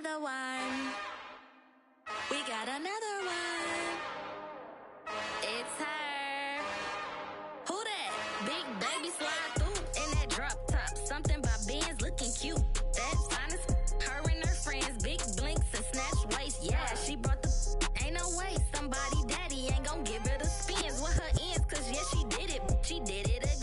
another one. We got another one. It's her. Who that? Big baby slide through in that drop top. Something by Benz looking cute. That's honest. Her and her friends, big blinks and snatch waist. Yeah, she brought the. Ain't no way somebody daddy ain't gon' give her the spins with her ends. Cause yeah, she did it. She did it again.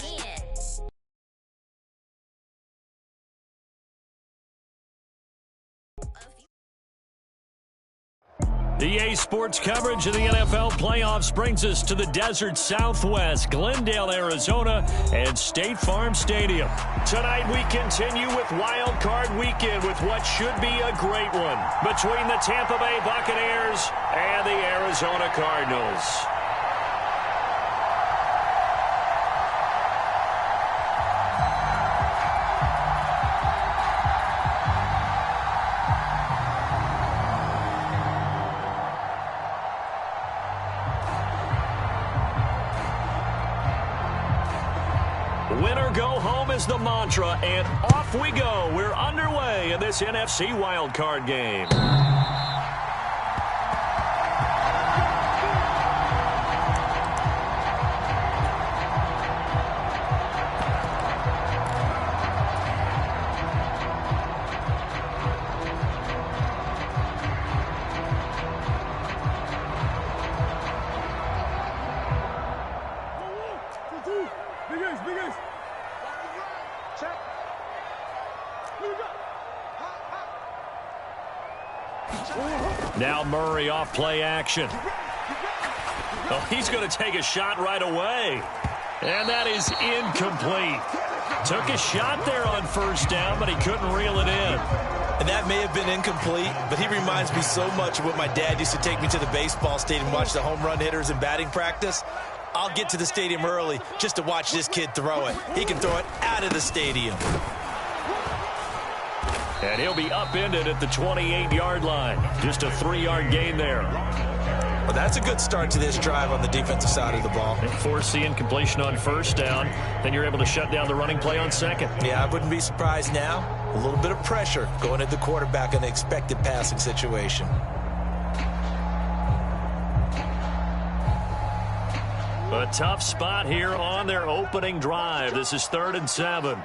EA Sports coverage of the NFL playoffs brings us to the desert Southwest, Glendale, Arizona, and State Farm Stadium. Tonight we continue with Wild Card Weekend with what should be a great one between the Tampa Bay Buccaneers and the Arizona Cardinals. Winner go home is the mantra, and off we go. We're underway in this NFC wildcard game. Now Murray off play action. Oh, he's going to take a shot right away. And that is incomplete. Took a shot there on first down, but he couldn't reel it in. And that may have been incomplete, but he reminds me so much of what my dad used to take me to the baseball stadium and watch the home run hitters in batting practice. I'll get to the stadium early just to watch this kid throw it. He can throw it out of the stadium. And he'll be upended at the 28-yard line. Just a 3-yard gain there. Well, that's a good start to this drive on the defensive side of the ball. And force the incompletion on first down. Then you're able to shut down the running play on second. Yeah, I wouldn't be surprised now. A little bit of pressure going at the quarterback in an expected passing situation. A tough spot here on their opening drive. This is 3rd and 7.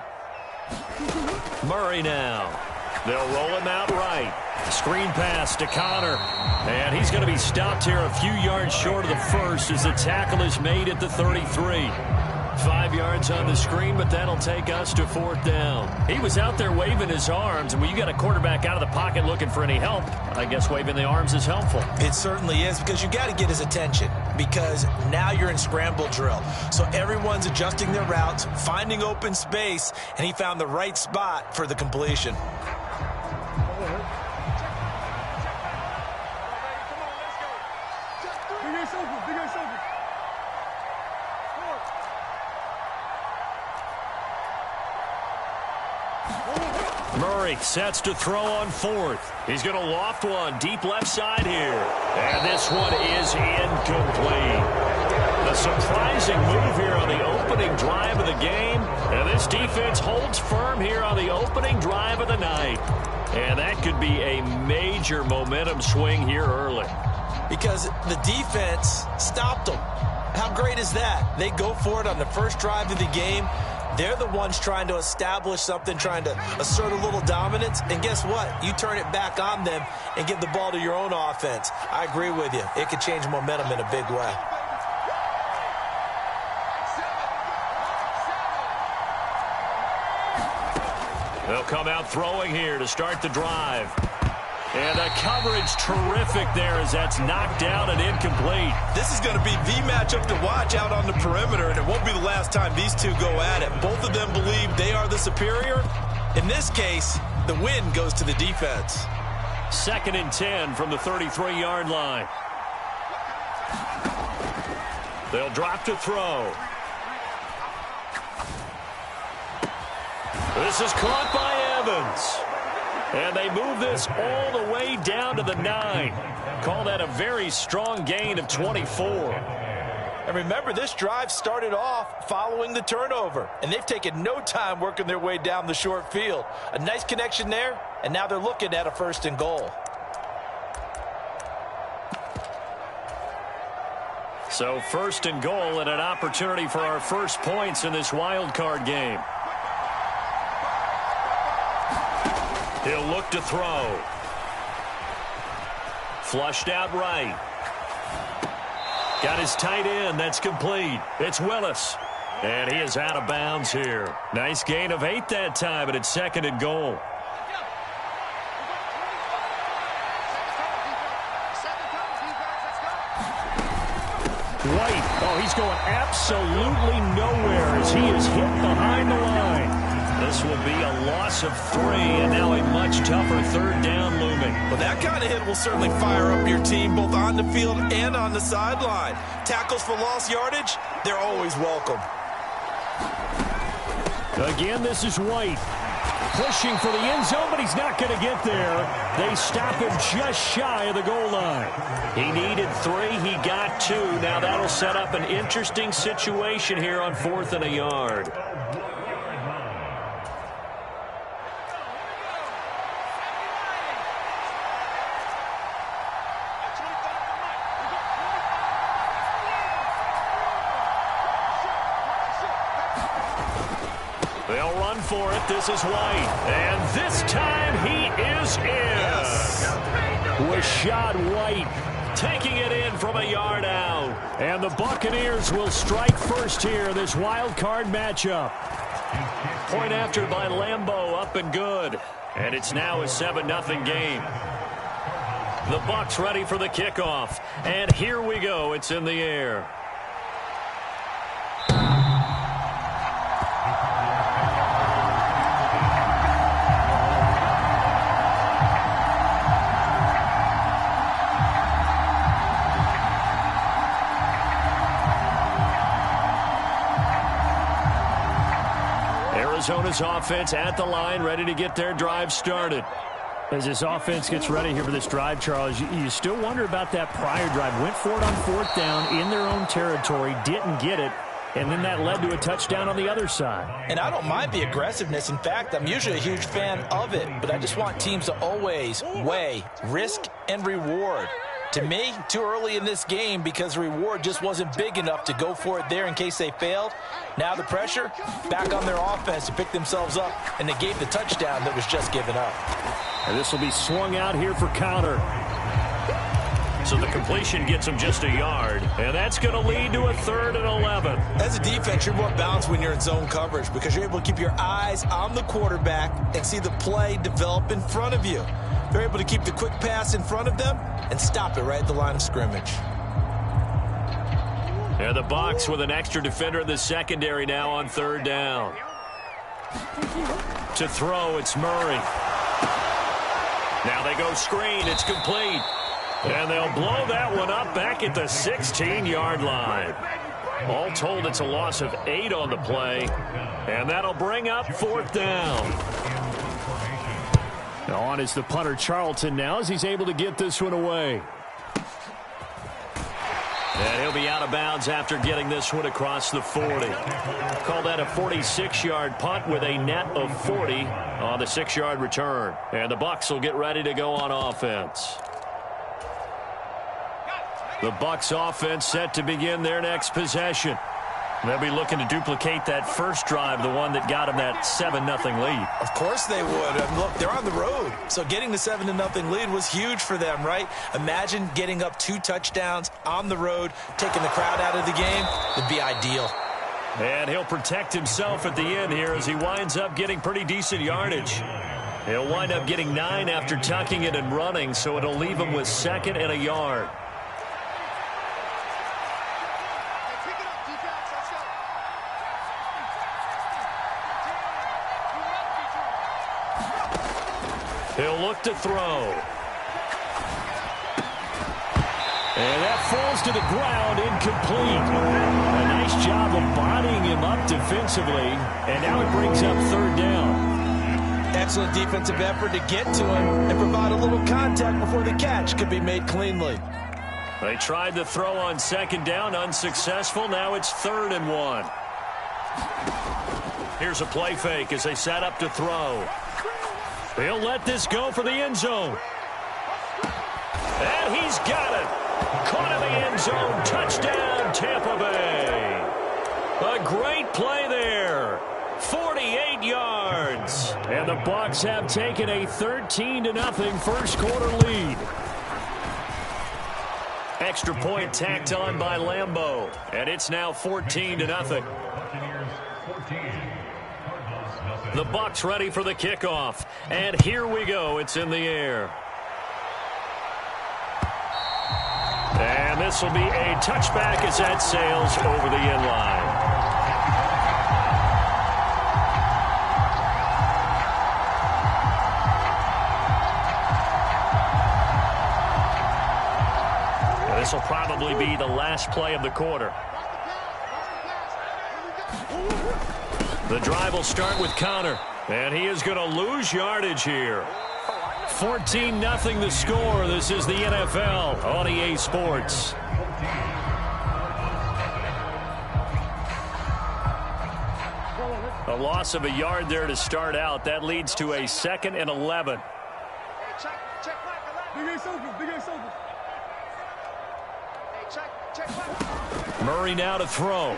Murray now. They'll roll him out right. Screen pass to Connor. And he's going to be stopped here a few yards short of the first as the tackle is made at the 33. 5 yards on the screen, but that'll take us to 4th down. He was out there waving his arms, and when you got a quarterback out of the pocket looking for any help, I guess waving the arms is helpful. It certainly is, because you got to get his attention, because now you're in scramble drill. So everyone's adjusting their routes, finding open space, and he found the right spot for the completion. Murray sets to throw on 4th. He's going to loft one deep left side here. And this one is incomplete. A surprising move here on the opening drive of the game. And this defense holds firm here on the opening drive of the night. And that could be a major momentum swing here early. Because the defense stopped them. How great is that? They go for it on the first drive of the game. They're the ones trying to establish something, trying to assert a little dominance. And guess what? You turn it back on them and give the ball to your own offense. I agree with you. It could change momentum in a big way. They'll come out throwing here to start the drive. And the coverage terrific there as that's knocked down and incomplete. This is going to be the matchup to watch out on the perimeter, and it won't be the last time these two go at it. Both of them believe they are the superior. In this case, the win goes to the defense. 2nd and 10 from the 33-yard line. They'll drop to throw. This is caught by Evans. And they move this all the way down to the 9. Call that a very strong gain of 24. And remember, this drive started off following the turnover. And they've taken no time working their way down the short field. A nice connection there, and now they're looking at a 1st and goal. So 1st and goal and an opportunity for our first points in this wild card game. He'll look to throw. Flushed out right. Got his tight end. That's complete. It's Willis. And he is out of bounds here. Nice gain of 8 that time, but it's 2nd and goal. White. Oh, he's going absolutely nowhere as he is hit behind the line. This will be a loss of 3, and now a much tougher 3rd down looming. Well, that kind of hit will certainly fire up your team both on the field and on the sideline. Tackles for lost yardage, they're always welcome. Again, this is White. Pushing for the end zone, but he's not going to get there. They stop him just shy of the goal line. He needed 3. He got 2. Now that'll set up an interesting situation here on 4th and a yard. They'll run for it. This is White. And this time he is in. Yes. Rashad White taking it in from a yard out. And the Buccaneers will strike first here, this wild card matchup. Point after by Lambeau, up and good. And it's now a 7-0 game. The Bucs ready for the kickoff. And here we go. It's in the air. Arizona's offense at the line, ready to get their drive started. As this offense gets ready here for this drive, Charles, you still wonder about that prior drive. Went for it on 4th down in their own territory, didn't get it, and then that led to a touchdown on the other side. And I don't mind the aggressiveness. In fact, I'm usually a huge fan of it, but I just want teams to always weigh risk and reward. To me, too early in this game because the reward just wasn't big enough to go for it there in case they failed. Now the pressure back on their offense to pick themselves up, and they gave the touchdown that was just given up. And this will be swung out here for counter. So the completion gets them just a yard, and that's going to lead to a 3rd and 11. As a defense, you're more balanced when you're in zone coverage because you're able to keep your eyes on the quarterback and see the play develop in front of you. They're able to keep the quick pass in front of them and stop it right at the line of scrimmage. And the Bucs with an extra defender in the secondary now on 3rd down. To throw, it's Murray. Now they go screen. It's complete. And they'll blow that one up back at the 16-yard line. All told, it's a loss of 8 on the play. And that'll bring up 4th down. Now on is the punter, Charlton, now as he's able to get this one away. And he'll be out of bounds after getting this one across the 40. Call that a 46-yard punt with a net of 40 on the 6-yard return. And the Bucs will get ready to go on offense. The Bucs offense set to begin their next possession. They'll be looking to duplicate that first drive, the one that got them that 7-0 lead. Of course they would. And look, they're on the road. So getting the 7-0 lead was huge for them, right? Imagine getting up 2 touchdowns on the road, taking the crowd out of the game. Would be ideal. And he'll protect himself at the end here as he winds up getting pretty decent yardage. He'll wind up getting 9 after tucking it and running, so it'll leave him with 2nd and a yard. He'll look to throw. And that falls to the ground, incomplete. A nice job of bodying him up defensively. And now it brings up 3rd down. Excellent defensive effort to get to him and provide a little contact before the catch could be made cleanly. They tried to throw on 2nd down, unsuccessful. Now it's 3rd and 1. Here's a play fake as they set up to throw. He'll let this go for the end zone. And he's got it. Caught in the end zone. Touchdown, Tampa Bay. A great play there. 48 yards. And the Bucs have taken a 13-0 first quarter lead. Extra point tacked on by Lambeau. And it's now 14-0. The Bucs ready for the kickoff. And here we go. It's in the air. And this will be a touchback as that sails over the end line. And this will probably be the last play of the quarter. The drive will start with Connor, and he is going to lose yardage here. 14-0 the score. This is the NFL on EA Sports. A loss of a yard there to start out. That leads to a 2nd and 11. Murray now to throw.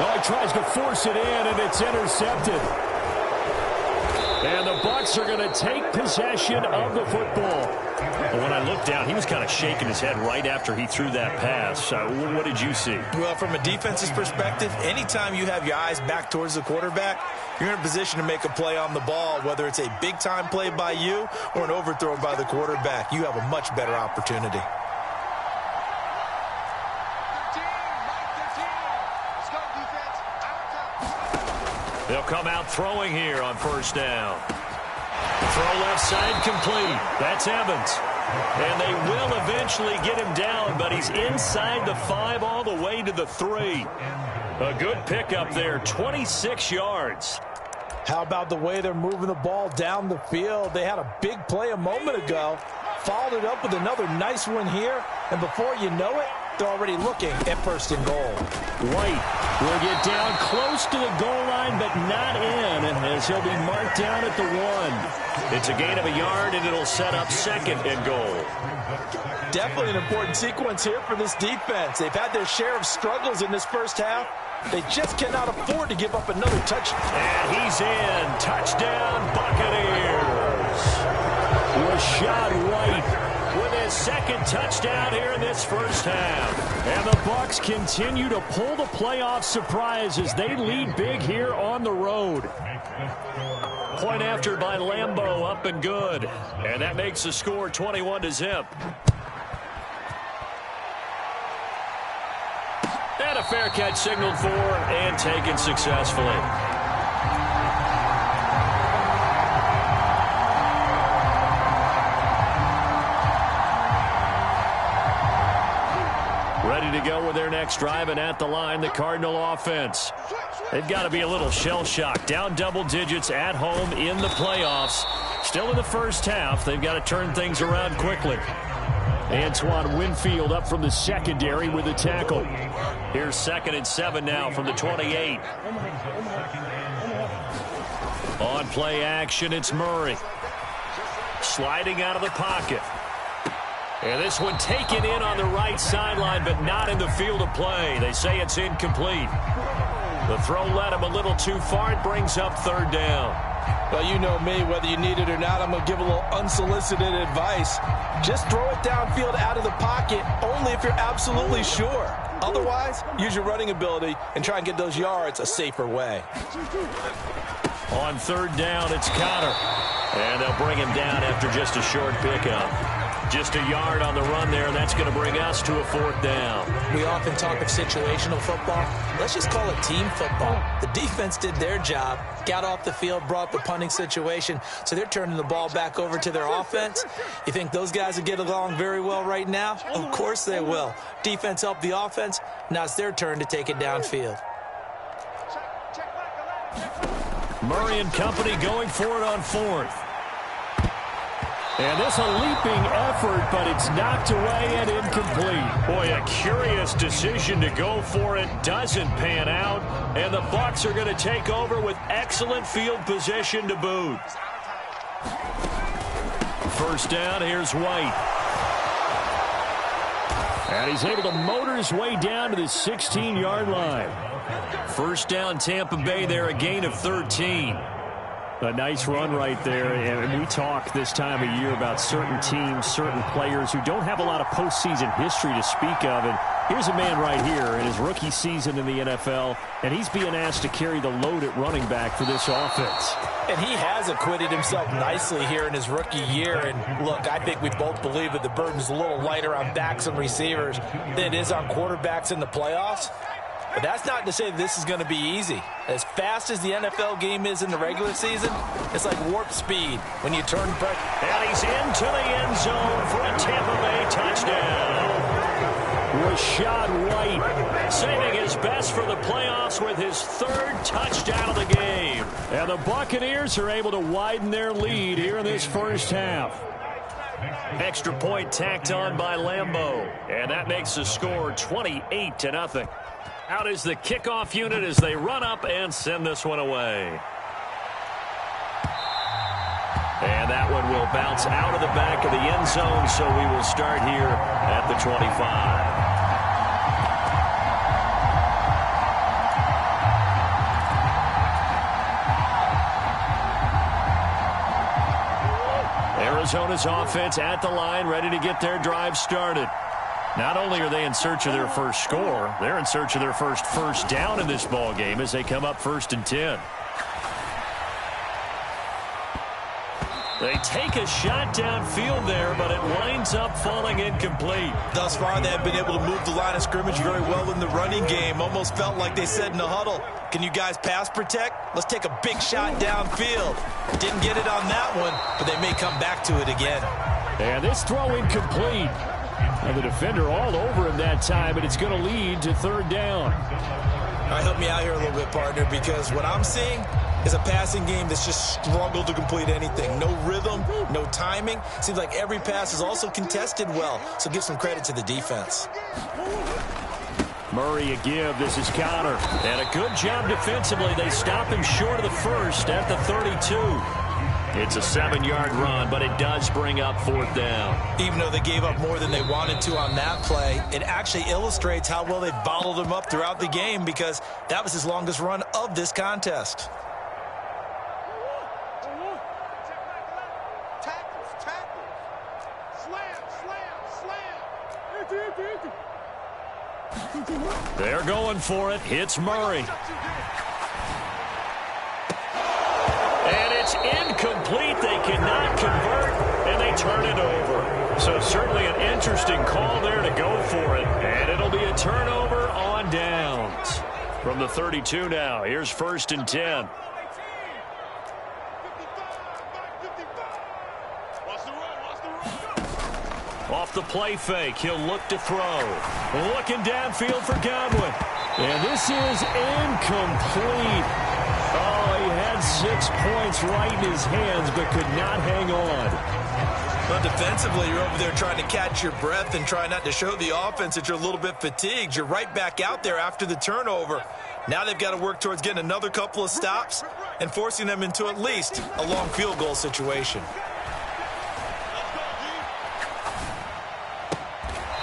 Oh, he tries to force it in, and it's intercepted. And the Bucs are going to take possession of the football. Well, when I looked down, he was kind of shaking his head right after he threw that pass. What did you see? Well, from a defense's perspective, anytime you have your eyes back towards the quarterback, you're in a position to make a play on the ball, whether it's a big-time play by you or an overthrow by the quarterback. You have a much better opportunity. They'll come out throwing here on first down. Throw left side complete. That's Evans. And they will eventually get him down, but he's inside the 5 all the way to the 3. A good pickup there, 26 yards. How about the way they're moving the ball down the field? They had a big play a moment ago, followed it up with another nice one here, and before you know it, they're already looking at 1st and goal. White will get down close to the goal line, but not in, as he'll be marked down at the 1. It's a gain of a yard, and it'll set up 2nd and goal. Definitely an important sequence here for this defense. They've had their share of struggles in this first half. They just cannot afford to give up another touchdown. And he's in. Touchdown, Buccaneers. Rashad White with his 2nd touchdown here in this first half. And the Bucs continue to pull the playoff surprise as they lead big here on the road. Point after by Lambeau, up and good. And that makes the score 21-0. And a fair catch signaled for and taken successfully. Ready to go with their next drive, and at the line, the Cardinal offense. They've got to be a little shell-shocked. Down double digits at home in the playoffs. Still in the first half. They've got to turn things around quickly. Antoine Winfield up from the secondary with a tackle. Here's 2nd and 7 now from the 28. On play action, it's Murray. Sliding out of the pocket. And this one taken in on the right sideline, but not in the field of play. They say it's incomplete. The throw led him a little too far. It brings up 3rd down. Well, you know me, whether you need it or not, I'm going to give a little unsolicited advice. Just throw it downfield out of the pocket, only if you're absolutely sure. Otherwise, use your running ability and try and get those yards a safer way. On 3rd down, it's Connor. And they'll bring him down after just a short pickup. Just a yard on the run there, and that's going to bring us to a 4th down. We often talk of situational football. Let's just call it team football. The defense did their job, got off the field, brought the punting situation, so they're turning the ball back over to their offense. You think those guys will get along very well right now? Of course they will. Defense helped the offense. Now it's their turn to take it downfield. Murray and company going for it on 4th. And this a leaping effort, but it's knocked away and incomplete. Boy, a curious decision to go for it. Doesn't pan out. And the Bucs are going to take over with excellent field position to boot. First down, here's White. And he's able to motor his way down to the 16-yard line. First down, Tampa Bay there, a gain of 13. A nice run right there, and we talk this time of year about certain teams, certain players who don't have a lot of postseason history to speak of, and here's a man right here in his rookie season in the NFL, and he's being asked to carry the load at running back for this offense. And he has acquitted himself nicely here in his rookie year, and look, I think we both believe that the burden's a little lighter on backs and receivers than it is on quarterbacks in the playoffs. But that's not to say that this is going to be easy. As fast as the NFL game is in the regular season, it's like warp speed when you turn. And he's into the end zone for a Tampa Bay touchdown. Rashad White saving his best for the playoffs with his third touchdown of the game. And the Buccaneers are able to widen their lead here in this first half. Extra point tacked on by Lambeau. And that makes the score 28-0. Out is the kickoff unit as they run up and send this one away. And that one will bounce out of the back of the end zone, so we will start here at the 25. Arizona's offense at the line, ready to get their drive started. Not only are they in search of their first score, they're in search of their first down in this ball game as they come up 1st and 10. They take a shot downfield there, but it winds up falling incomplete. Thus far, they have been able to move the line of scrimmage very well in the running game. Almost felt like they said in the huddle, can you guys pass protect? Let's take a big shot downfield. Didn't get it on that one, but they may come back to it again. And this throw incomplete. And the defender all over him that time, and it's going to lead to 3rd down. All right, help me out here a little bit, partner, because what I'm seeing is a passing game that's just struggled to complete anything. No rhythm, no timing. Seems like every pass is also contested well, so give some credit to the defense. Murray a give. This is Connor. And a good job defensively. They stop him short of the first at the 32. It's a 7-yard run, but it does bring up 4th down. Even though they gave up more than they wanted to on that play, it actually illustrates how well they bottled him up throughout the game because that was his longest run of this contest. They're going for it. Hits Murray. And it's incomplete. They cannot convert, and they turn it over. So certainly an interesting call there to go for it. And it'll be a turnover on downs. From the 32 now, here's 1st and 10. Off the play fake, he'll look to throw. Looking downfield for Godwin. And this is incomplete. Oh, he had 6 points right in his hands, but could not hang on. But defensively, you're over there trying to catch your breath and try not to show the offense that you're a little bit fatigued. You're right back out there after the turnover. Now they've got to work towards getting another couple of stops and forcing them into at least a long field goal situation.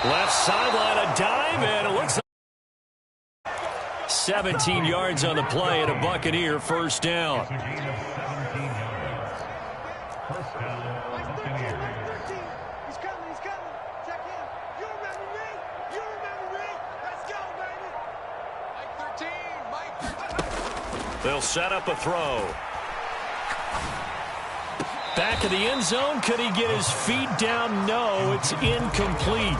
Left sideline, a dive, and it looks like 17 yards on the play and a Buccaneer first down. They'll set up a throw. Back of the end zone. Could he get his feet down? No, it's incomplete.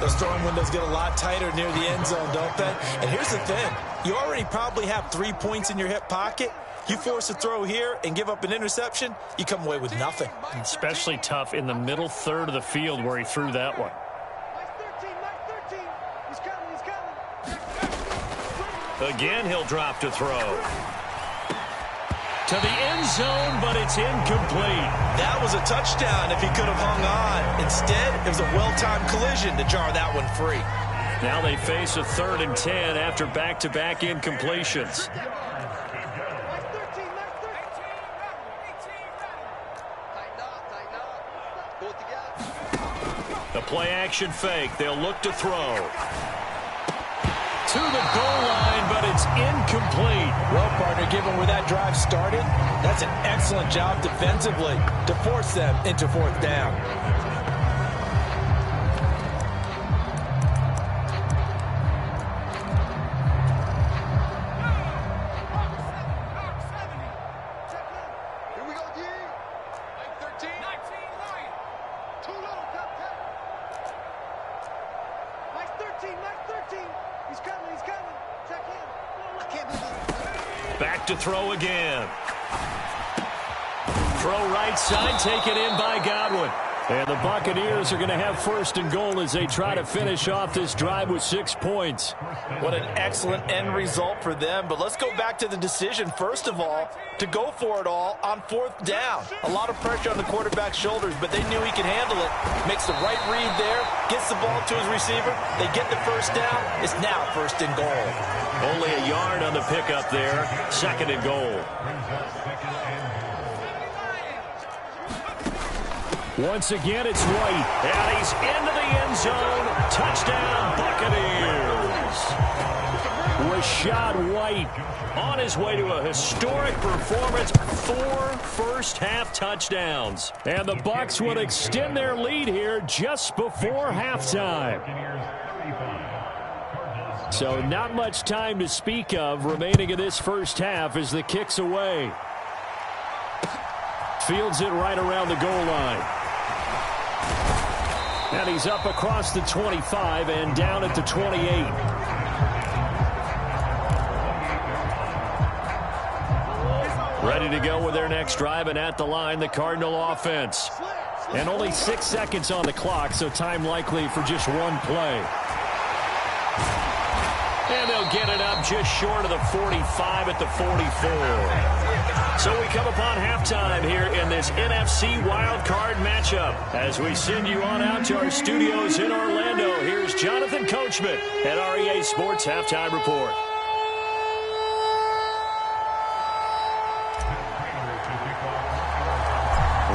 Those throwing windows get a lot tighter near the end zone, don't they? And here's the thing. You already probably have 3 points in your hip pocket. You force a throw here and give up an interception, you come away with nothing. Especially tough in the middle third of the field where he threw that one. Again, he'll drop to throw. to the end zone, but it's incomplete. That was a touchdown if he could have hung on. Instead, it was a well-timed collision to jar that one free. Now they face a 3rd and 10 after back-to-back incompletions. The play-action fake. They'll look to throw. To the goal line, but it's incomplete. Well, partner, given where that drive started, that's an excellent job defensively to force them into 4th down. Back to throw again. Throw right side, taken in by Godwin. And the Buccaneers are going to have 1st and goal as they try to finish off this drive with 6 points. What an excellent end result for them. But let's go back to the decision, first of all, to go for it all on 4th down. A lot of pressure on the quarterback's shoulders, but they knew he could handle it. Makes the right read there, gets the ball to his receiver. They get the 1st down. It's now 1st and goal. Only a yard on the pickup there. 2nd and goal. Once again, it's White. And he's into the end zone. Touchdown, Buccaneers. Rashad White on his way to a historic performance. 4 first-half touchdowns. And the Bucs would extend their lead here just before halftime. So not much time to speak of remaining in this first half as the kick's away. Fields it right around the goal line. And he's up across the 25 and down at the 28. Ready to go with their next drive, and at the line, the Cardinal offense. And only 6 seconds on the clock, so time likely for just one play. And they'll get it up just short of the 45 at the 44. So we come upon halftime here in this NFC wildcard matchup. As we send you on out to our studios in Orlando, here's Jonathan Coachman at REA Sports Halftime Report.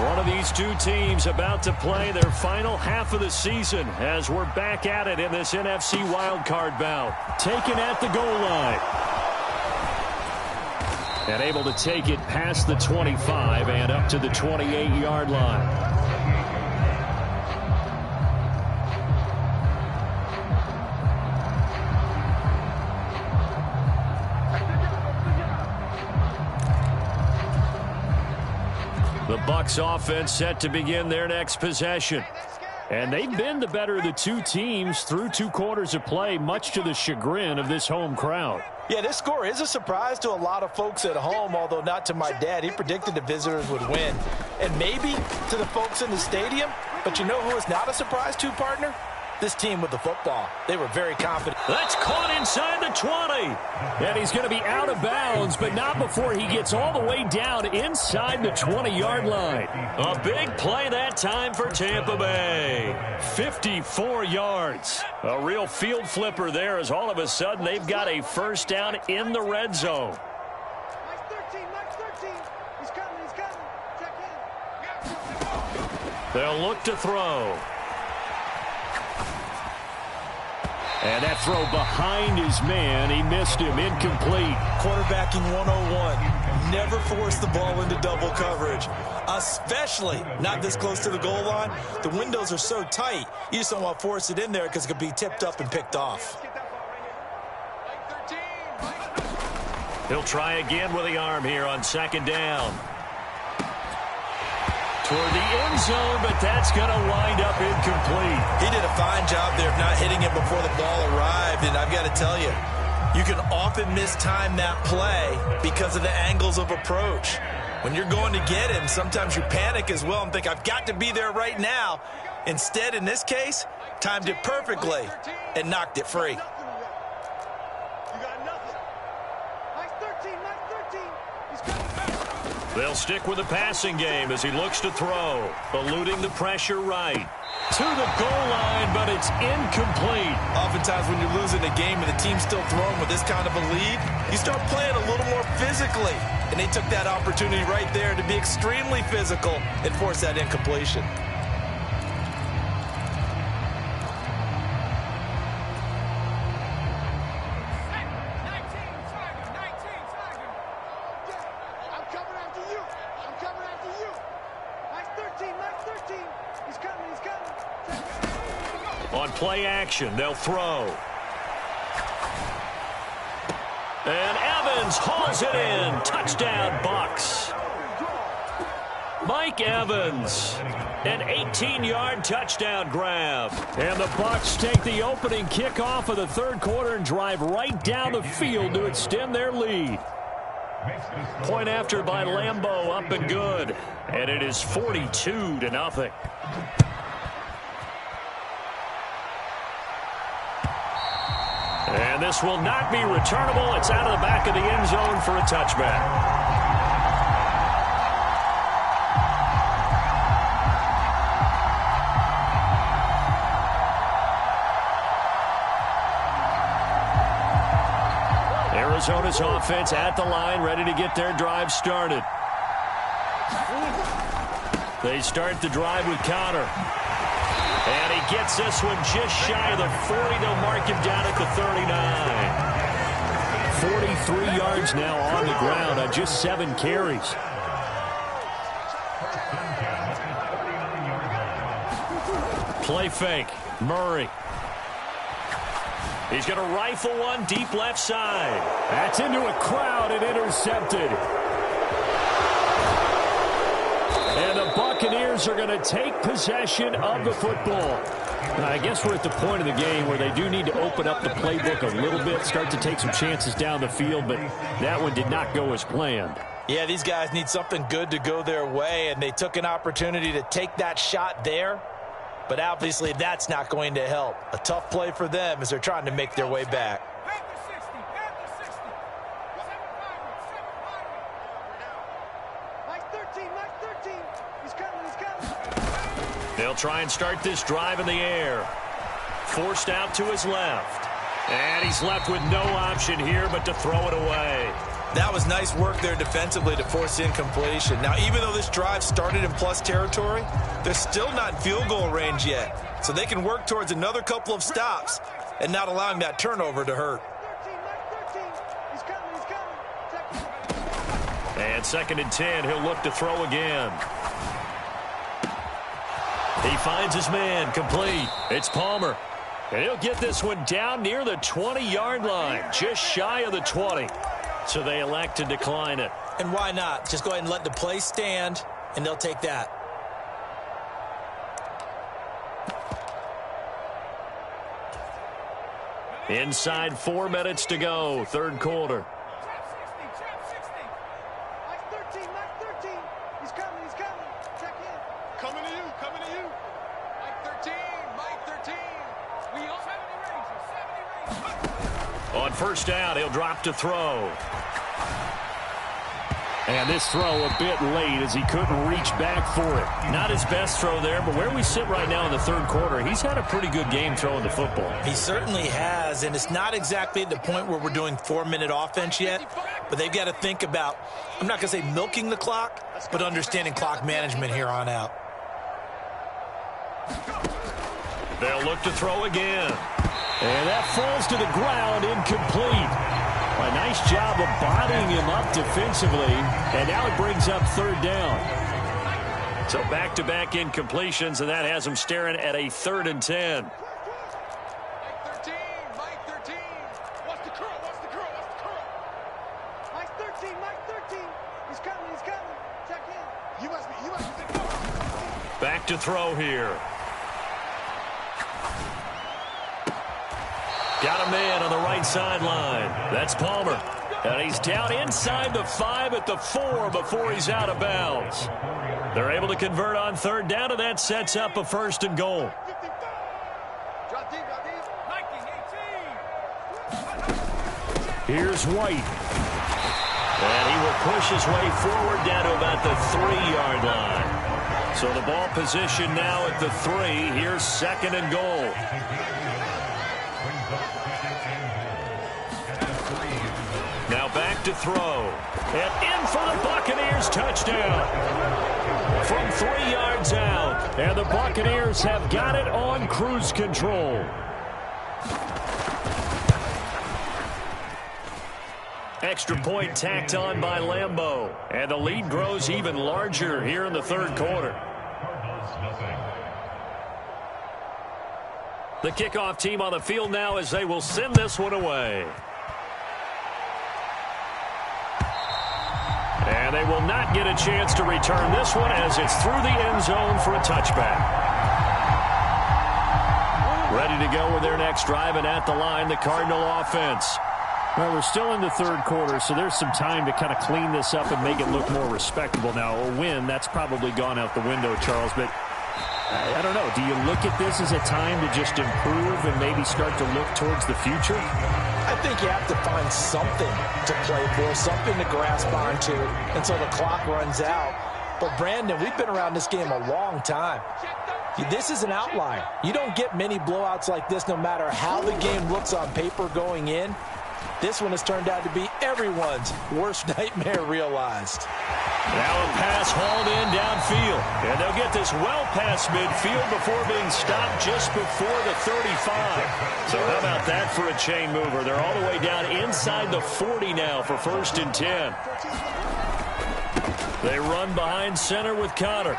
One of these two teams about to play their final half of the season as we're back at it in this NFC wildcard bout. Taken at the goal line. And able to take it past the 25 and up to the 28-yard line. The Bucs offense set to begin their next possession. And they've been the better of the two teams through 2 quarters of play, much to the chagrin of this home crowd. Yeah, this score is a surprise to a lot of folks at home, although not to my dad. He predicted the visitors would win. And maybe to the folks in the stadium. But you know who is not a surprise to, partner? This team with the football. They were very confident. That's caught inside the 20. And he's going to be out of bounds, but not before he gets all the way down inside the 20-yard line. A big play that time for Tampa Bay. 54 yards. A real field flipper there as all of a sudden they've got a 1st down in the red zone. Mike 13. He's coming. Check in. They'll look to throw. And that throw behind his man. He missed him. Incomplete. Quarterbacking 101. Never force the ball into double coverage, especially not this close to the goal line. The windows are so tight, you just don't want to force it in there because it could be tipped up and picked off. He'll try again with the arm here on 2nd down. Toward the end zone, but that's going to wind up incomplete. He did a fine job there of not hitting it before the ball arrived, and I've got to tell you, you can often mistime that play because of the angles of approach. When you're going to get him, sometimes you panic as well and think, I've got to be there right now. Instead, in this case, timed it perfectly and knocked it free. You got nothing. Mike 13. He's coming. They'll stick with the passing game as he looks to throw, eluding the pressure right. To the goal line, but it's incomplete. Oftentimes when you're losing a game and the team's still throwing with this kind of a lead, you start playing a little more physically. And they took that opportunity right there to be extremely physical and force that incompletion. On play action, they'll throw. And Evans hauls it in. Touchdown, Bucks. Mike Evans, an 18-yard touchdown grab. And the Bucks take the opening kickoff of the third quarter and drive right down the field to extend their lead. Point after by Lambeau, up and good. And it is 42-0. And this will not be returnable. It's out of the back of the end zone for a touchback. Arizona's offense at the line, ready to get their drive started. They start the drive with Connor. And he gets this one just shy of the 40. They'll mark him down at the 39. 43 yards now on the ground on just 7 carries. Play fake. Murray. He's going to rifle one deep left side. That's into a crowd and intercepted. And the Buccaneers are going to take possession of the football. Now, I guess we're at the point of the game where they do need to open up the playbook a little bit, start to take some chances down the field, but that one did not go as planned. Yeah, these guys need something good to go their way, and they took an opportunity to take that shot there, but obviously that's not going to help. A tough play for them as they're trying to make their way back. They'll try and start this drive in the air. Forced out to his left. And he's left with no option here but to throw it away. That was nice work there defensively to force incompletion. Now, even though this drive started in plus territory, they're still not in field goal range yet. So they can work towards another couple of stops and not allowing that turnover to hurt. And 2nd and 10, he'll look to throw again. He finds his man, complete. It's Palmer. And he'll get this one down near the 20-yard line, just shy of the 20. So they elect to decline it. And why not? Just go ahead and let the play stand, and they'll take that. Inside 4 minutes to go, third quarter. On first down, he'll drop to throw. And this throw a bit late as he couldn't reach back for it. Not his best throw there, but where we sit right now in the third quarter, he's had a pretty good game throwing the football. He certainly has, and it's not exactly at the point where we're doing 4-minute offense yet, but they've got to think about, I'm not going to say milking the clock, but understanding clock management here on out. They'll look to throw again. And that falls to the ground, incomplete. A nice job of bodying him up defensively, and now it brings up third down. So back-to-back incompletions, and that has him staring at a 3rd and 10. Mike 13, Mike 13. What's the curl? What's the curl? What's the curl? Mike 13, Mike 13. He's coming, he's coming. Check in. You must be. Back to throw here. Got a man on the right sideline. That's Palmer. And he's down inside the 5 at the 4 before he's out of bounds. They're able to convert on third down, and that sets up a 1st and goal. Drop deep, drop deep. 19, 18. Here's White. And he will push his way forward down to about the 3-yard line. So the ball position now at the 3. Here's 2nd and goal. Now back to throw. And in for the Buccaneers touchdown. From 3 yards out. And the Buccaneers have got it on cruise control. Extra point tacked on by Lambeau. And the lead grows even larger here in the 3rd quarter. The kickoff team on the field now as they will send this one away. And they will not get a chance to return this one as it's through the end zone for a touchback. Ready to go with their next drive, and at the line, the Cardinal offense. Well, we're still in the 3rd quarter, so there's some time to kind of clean this up and make it look more respectable. Now, a win, that's probably gone out the window, Charles, but I don't know. Do you look at this as a time to just improve and maybe start to look towards the future? I think you have to find something to play for, something to grasp onto until the clock runs out. But, Brandon, we've been around this game a long time. This is an outlier. You don't get many blowouts like this no matter how the game looks on paper going in. This one has turned out to be everyone's worst nightmare realized. Now a pass hauled in downfield. And they'll get this well past midfield before being stopped just before the 35. So how about that for a chain mover? They're all the way down inside the 40 now for 1st and 10. They run behind center with Connor.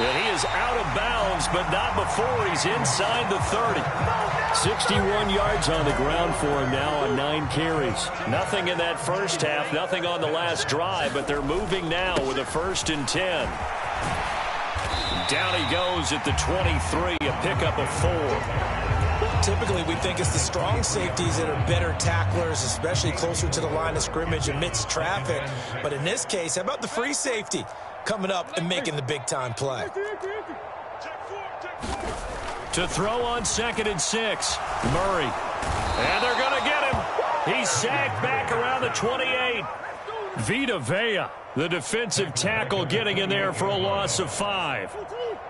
And he is out of bounds, but not before he's inside the 30. 61 yards on the ground for him now on 9 carries. Nothing in that first half, nothing on the last drive, but they're moving now with a 1st and 10. Down he goes at the 23, a pickup of 4. Typically, we think it's the strong safeties that are better tacklers, especially closer to the line of scrimmage amidst traffic. But in this case, how about the free safety coming up and making the big-time play? To throw on 2nd and 6, Murray. And they're going to get him. He's sacked back around the 28. Vita Vea, the defensive tackle, getting in there for a loss of 5.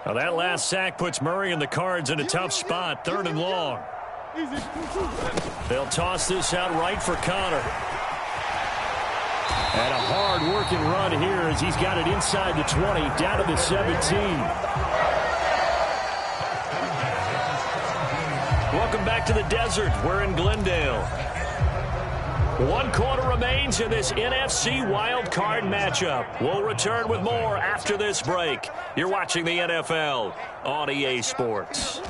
Now that last sack puts Murray and the Cards in a tough spot, 3rd and long. They'll toss this out right for Connor. And a hard-working run here as he's got it inside the 20, down to the 17. Welcome back to the desert. We're in Glendale. 1 quarter remains in this NFC Wild Card matchup. We'll return with more after this break. You're watching the NFL on EA Sports.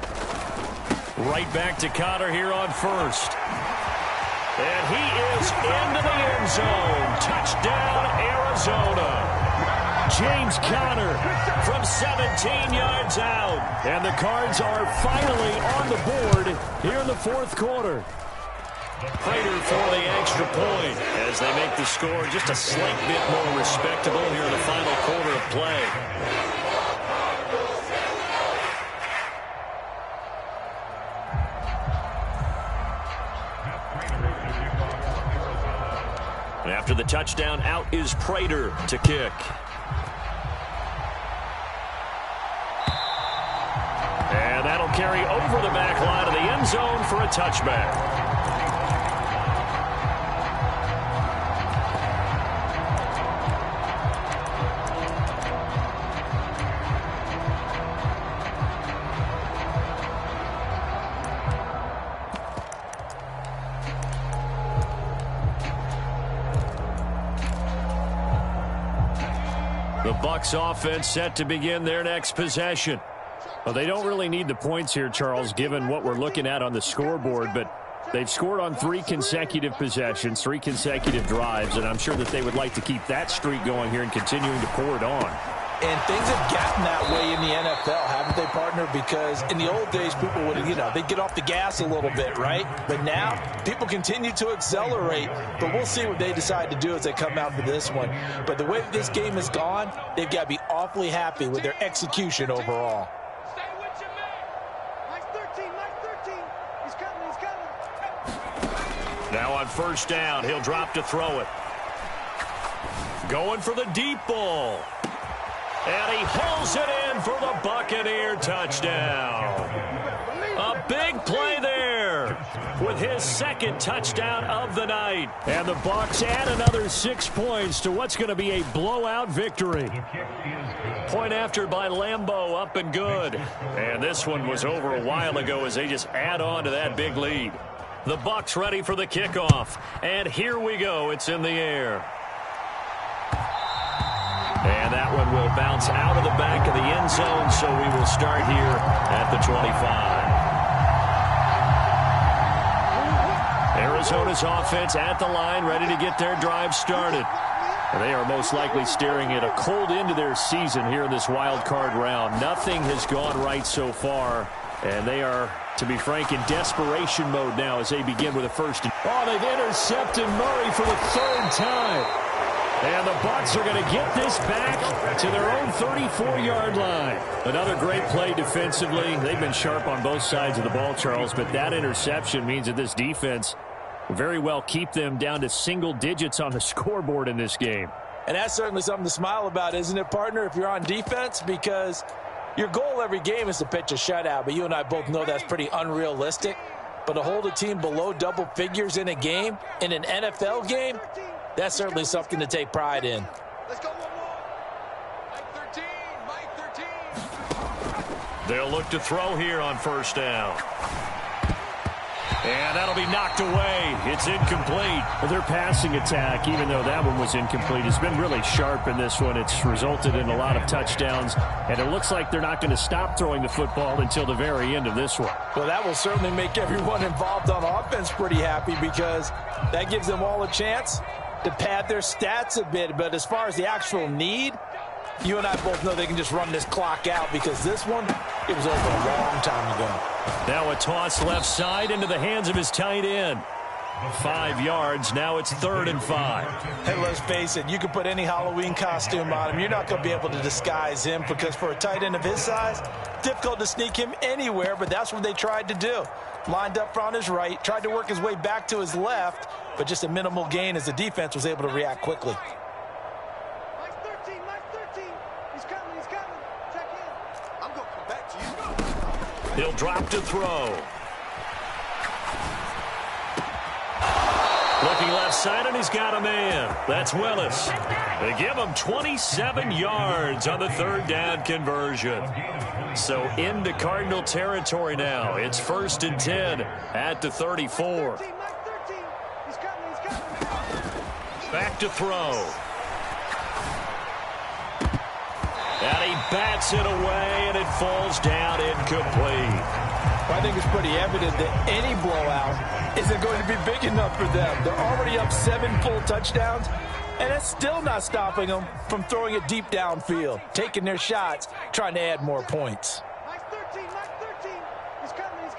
Right back to Connor here on 1st. And he is into the end zone. Touchdown, Arizona. James Conner from 17 yards out. And the Cards are finally on the board here in the 4th quarter. Prater for the extra point as they make the score just a slight bit more respectable here in the final quarter of play. And after the touchdown, out is Prater to kick. And that'll carry over the back line of the end zone for a touchback. The Bucs offense set to begin their next possession. Well, they don't really need the points here, Charles, given what we're looking at on the scoreboard, but they've scored on 3 consecutive possessions, 3 consecutive drives, and I'm sure that they would like to keep that streak going here and continuing to pour it on. And things have gotten that way in the NFL, haven't they, partner? Because in the old days, people would, they'd get off the gas a little bit, right? But now, people continue to accelerate. But we'll see what they decide to do as they come out for this one. But the way this game has gone, they've got to be awfully happy with their execution overall. Stay with your man. Mike 13. He's coming. Now on 1st down, he'll drop to throw it. Going for the deep ball. And he hauls it in for the Buccaneer touchdown. A big play there with his second touchdown of the night. And the Bucs add another 6 points to what's going to be a blowout victory. Point after by Lambeau, up and good. And this one was over a while ago as they just add on to that big lead. The Bucs ready for the kickoff. And here we go. It's in the air. And that one will bounce out of the back of the end zone, so we will start here at the 25. Arizona's offense at the line, ready to get their drive started. And they are most likely staring at a cold end to their season here in this wild card round. Nothing has gone right so far, and they are, to be frank, in desperation mode now as they begin with a first. Oh, they've intercepted Murray for the third time. And the Bucs are going to get this back to their own 34-yard line. Another great play defensively. They've been sharp on both sides of the ball, Charles, but that interception means that this defense will very well keep them down to single digits on the scoreboard in this game. And that's certainly something to smile about, isn't it, partner, if you're on defense? Because your goal every game is to pitch a shutout, but you and I both know that's pretty unrealistic. But to hold a team below double figures in a game, in an NFL game, that's certainly something to take pride in. Let's go one more. Mike 13. They'll look to throw here on first down. And that'll be knocked away. It's incomplete. Well, their passing attack, even though that one was incomplete, has been really sharp in this one. It's resulted in a lot of touchdowns, and it looks like they're not going to stop throwing the football until the very end of this one. Well, that will certainly make everyone involved on offense pretty happy because that gives them all a chance to pad their stats a bit. But as far as the actual need, you and I both know they can just run this clock out because this one, it was over a long time ago. Now a toss left side into the hands of his tight end. 5 yards. Now it's 3rd and 5. Hey, let's face it. You can put any Halloween costume on him. You're not going to be able to disguise him because for a tight end of his size, difficult to sneak him anywhere, but that's what they tried to do. Lined up on his right, tried to work his way back to his left, but just a minimal gain as the defense was able to react quickly. Mike 13. He's coming. Check in. I'm going to come back to you. He'll drop to throw. Looking left side, and he's got a man. That's Willis. They give him 27 yards on the 3rd down conversion. So into Cardinal territory now. It's 1st and 10 at the 34. Mike 13. He's coming. Back to throw. And he bats it away, and it falls down incomplete. Well, I think it's pretty evident that any blowout isn't going to be big enough for them. They're already up 7 full touchdowns, and that's still not stopping them from throwing it deep downfield, taking their shots, trying to add more points. Mike 13. He's coming.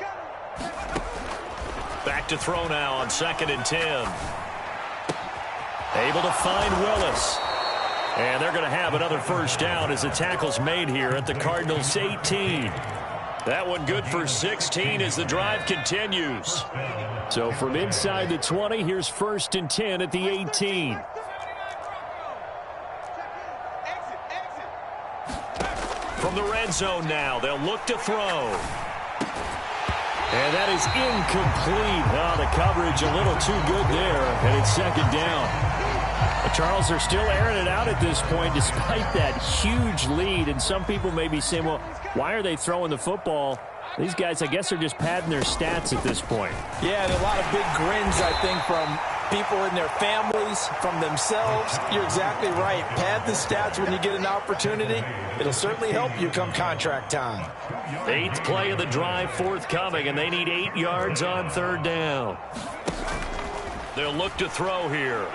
Back to throw now on 2nd and 10. Able to find Willis. And they're going to have another first down as the tackle's made here at the Cardinals' 18. That one good for 16 as the drive continues. So from inside the 20, here's 1st and 10 at the 18. From the red zone now, they'll look to throw. And that is incomplete. Oh, the coverage a little too good there, and it's 2nd down. Charles, they're still airing it out at this point despite that huge lead. And some people may be saying, well, why are they throwing the football? These guys, I guess, are just padding their stats at this point. Yeah, and a lot of big grins, I think, from people in their families, from themselves. You're exactly right. Pad the stats when you get an opportunity. It'll certainly help you come contract time. 8th play of the drive forthcoming, and they need 8 yards on 3rd down. They'll look to throw here.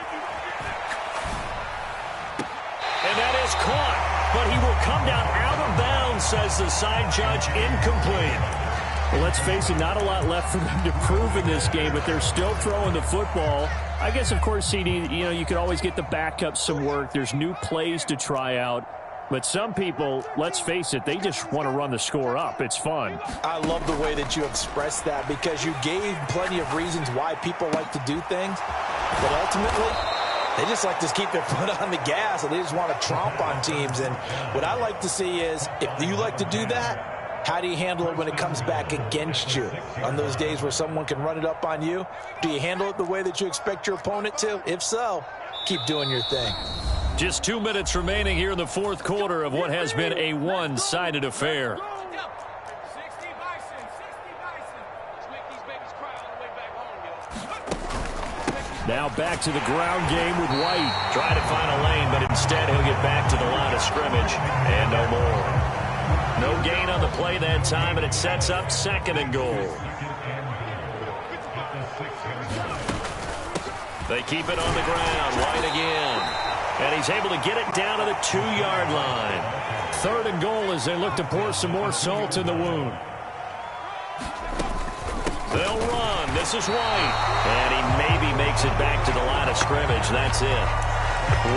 And that is caught, but he will come down out of bounds, says the side judge, incomplete. Well, let's face it, not a lot left for them to prove in this game, but they're still throwing the football. I guess, of course, CD, you could always get the backup some work. There's new plays to try out. But some people, let's face it, they just want to run the score up. It's fun. I love the way that you expressed that because you gave plenty of reasons why people like to do things. But ultimately, They just like to keep their foot on the gas, and they just want to tromp on teams. And what I like to see is, if you like to do that, how do you handle it when it comes back against you? On those days where someone can run it up on you, do you handle it the way that you expect your opponent to? If so, keep doing your thing. Just 2 minutes remaining here in the fourth quarter of what has been a one-sided affair. Now back to the ground game with White. Trying to find a lane, but instead he'll get back to the line of scrimmage. And no more. No gain on the play that time, and it sets up 2nd and goal. They keep it on the ground. White again. And he's able to get it down to the 2-yard line. 3rd and goal as they look to pour some more salt in the wound. They'll run. This is White. And he maybe makes it back to the line of scrimmage. That's it.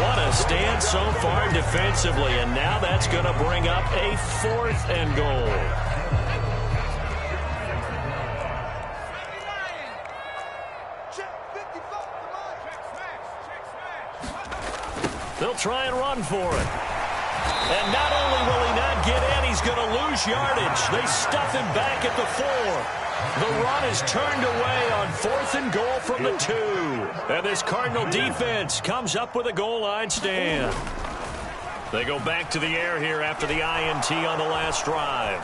What a stand so far defensively. And now that's going to bring up a 4th and goal. They'll try and run for it. And not only will he not get in, he's going to lose yardage. They stuff him back at the 4. The run is turned away on 4th and goal from the 2. And this Cardinal defense comes up with a goal line stand. They go back to the air here after the INT on the last drive.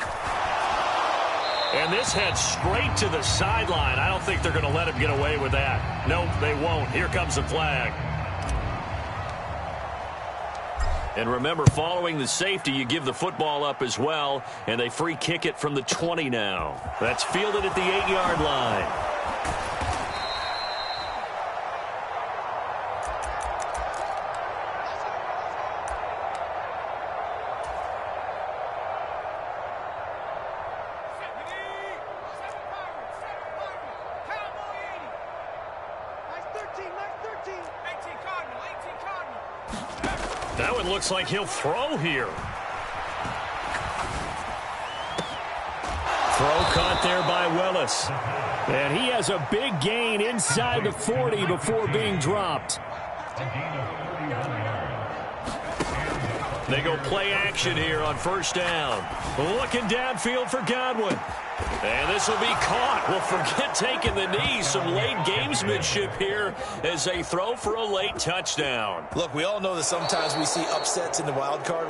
And this heads straight to the sideline. I don't think they're going to let him get away with that. Nope, they won't. Here comes the flag. And remember, following the safety, you give the football up as well, and they free kick it from the 20 now. That's fielded at the 8-yard line. That one looks like he'll throw here. Throw caught there by Willis. And he has a big gain inside the 40 before being dropped. They go play action here on 1st down. Looking downfield for Godwin. And this will be caught. Well, forget taking the knee. Some late gamesmanship here as they throw for a late touchdown. Look, we all know that sometimes we see upsets in the wild card